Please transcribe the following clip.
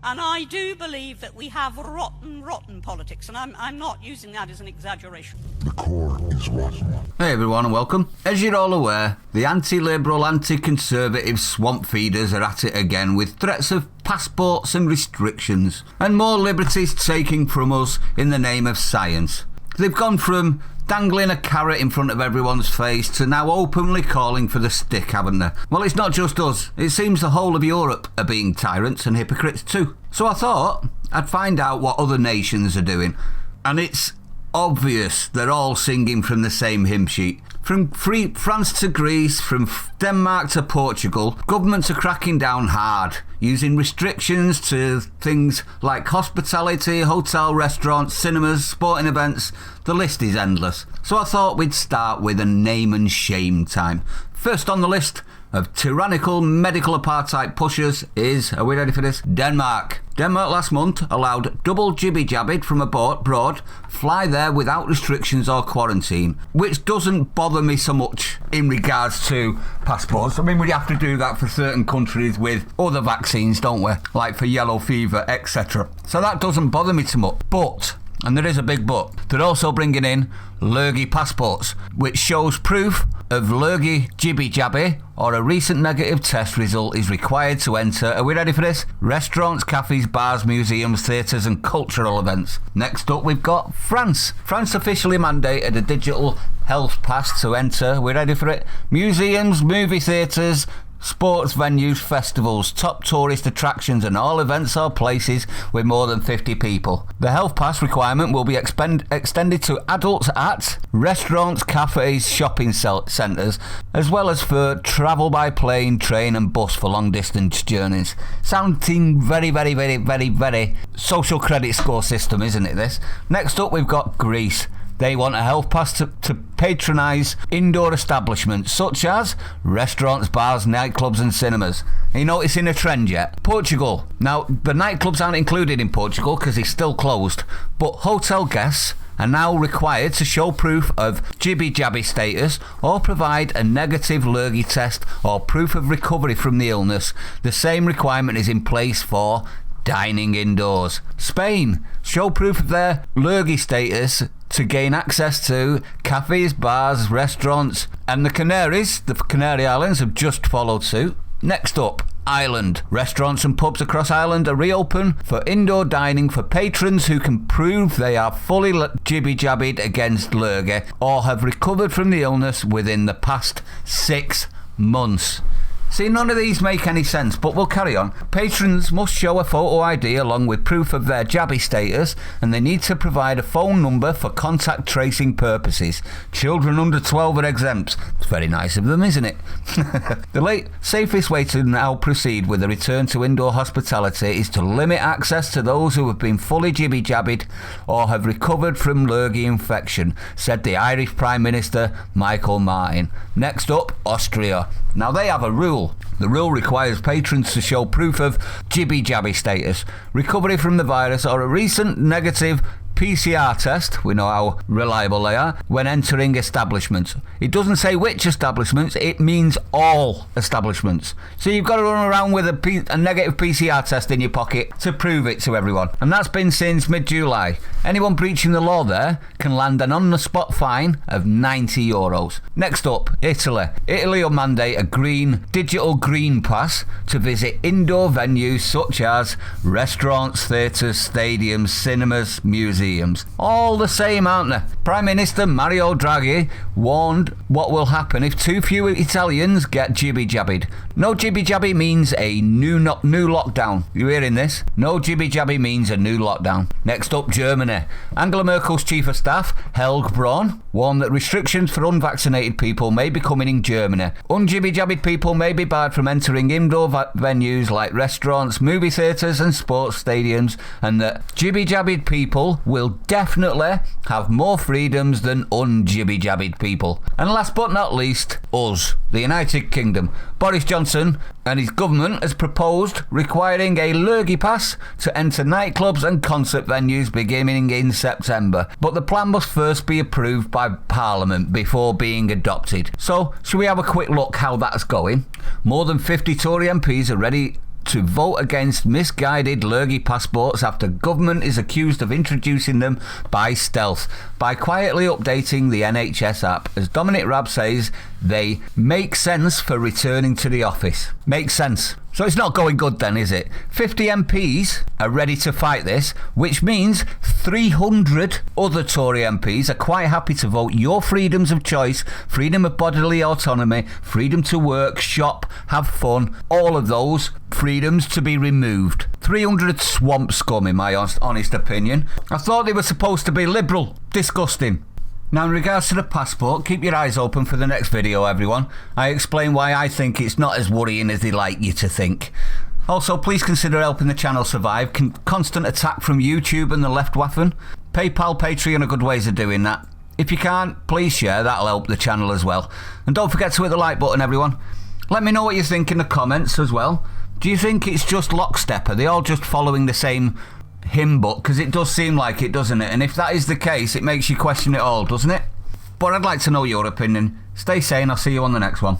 And I do believe that we have rotten politics, and I'm not using that as an exaggeration. The core is rotten. Hey everyone and welcome. As you're all aware, the anti-liberal, anti-conservative swamp feeders are at it again with threats of passports and restrictions, and more liberties taken from us in the name of science. They've gone from dangling a carrot in front of everyone's face to now openly calling for the stick, haven't they? Well, it's not just us. It seems the whole of Europe are being tyrants and hypocrites too. So I thought I'd find out what other nations are doing. And it's obvious they're all singing from the same hymn sheet. From France to Greece, from Denmark to Portugal, governments are cracking down hard, using restrictions to things like hospitality, hotel, restaurants, cinemas, sporting events. The list is endless. So I thought we'd start with a name and shame time. First on the list of tyrannical medical apartheid pushers is, are we ready for this? Denmark. Denmark last month allowed double jibby-jabbied from abroad fly there without restrictions or quarantine, which doesn't bother me so much in regards to passports. I mean, we have to do that for certain countries with other vaccines, don't we? Like for yellow fever, etc. So that doesn't bother me too much. But, and there is a big but, they're also bringing in lurgy passports, which shows proof of lurgy jibby-jabby or a recent negative test result is required to enter, are we ready for this? Restaurants, cafes, bars, museums, theatres and cultural events. Next up we've got France. France officially mandated a digital health pass to enter, are we ready for it? Museums, movie theatres, sports venues, festivals, top tourist attractions and all events or places with more than 50 people. The health pass requirement will be extended to adults at restaurants, cafes, shopping centres, as well as for travel by plane, train and bus for long distance journeys. Sounding very social credit score system, isn't it this? Next up we've got Greece. They want a health pass to patronise indoor establishments such as restaurants, bars, nightclubs and cinemas. Are you noticing a trend yet? Portugal. Now, the nightclubs aren't included in Portugal because they're still closed, but hotel guests are now required to show proof of jibby-jabby status or provide a negative lurgy test or proof of recovery from the illness. The same requirement is in place for dining indoors. Spain. Show proof of their lurgy status to gain access to cafes, bars, restaurants, and the Canary Islands have just followed suit. Next up, Ireland. Restaurants and pubs across Ireland are reopen for indoor dining for patrons who can prove they are fully jibby-jabbied against lurgy or have recovered from the illness within the past 6 months. See, none of these make any sense, but we'll carry on. Patrons must show a photo ID along with proof of their jabby status, and they need to provide a phone number for contact tracing purposes. Children under 12 are exempt. It's very nice of them, isn't it? The safest way to now proceed with the return to indoor hospitality is to limit access to those who have been fully jibby-jabbied or have recovered from lurgy infection, said the Irish Prime Minister Michael Martin. Next up, Austria. Now they have a rule. The rule requires patrons to show proof of jibby-jabby status, recovery from the virus or a recent negative PCR test, we know how reliable they are, when entering establishments. It doesn't say which establishments, it means all establishments. So you've got to run around with a negative PCR test in your pocket to prove it to everyone. And that's been since mid-July. Anyone breaching the law there can land an on-the-spot fine of €90. Next up, Italy. Italy will mandate a digital green pass to visit indoor venues such as restaurants, theatres, stadiums, cinemas, museums. All the same, aren't they? Prime Minister Mario Draghi warned what will happen if too few Italians get jibby-jabbied. No jibby-jabby means a new lockdown. You hearing this? No jibby-jabby means a new lockdown. Next up, Germany. Angela Merkel's Chief of Staff, Helge Braun, warned that restrictions for unvaccinated people may be coming in Germany. Unjibby-jabbied people may be barred from entering indoor venues like restaurants, movie theatres and sports stadiums, and that jibby-jabbied people will definitely have more freedoms than unjibby-jabbied people. And last but not least, us, the United Kingdom. Boris Johnson and his government has proposed requiring a lurgy pass to enter nightclubs and concert venues beginning in September. But the plan must first be approved by Parliament before being adopted. So, shall we have a quick look how that's going? More than 50 Tory MPs are ready to vote against misguided lurgy passports after government is accused of introducing them by stealth by quietly updating the NHS app. As Dominic Raab says, they make sense for returning to the office. Makes sense. So it's not going good then, is it? 50 MPs are ready to fight this, which means 300 other Tory MPs are quite happy to vote your freedoms of choice, freedom of bodily autonomy, freedom to work, shop, have fun, all of those freedoms to be removed. 300 swamp scum, in my honest opinion. I thought they were supposed to be liberal. Disgusting. Now, in regards to the passport, keep your eyes open for the next video, everyone. I explain why I think it's not as worrying as they like you to think. Also, please consider helping the channel survive. Constant attack from YouTube and the left waffen. PayPal, Patreon are good ways of doing that. If you can't, please share. That'll help the channel as well. And don't forget to hit the like button, everyone. Let me know what you think in the comments as well. Do you think it's just lockstep? Are they all just following the same hymn book? Because it does seem like it, doesn't it? And if that is the case, it makes you question it all, doesn't it? But I'd like to know your opinion. Stay sane. I'll see you on the next one.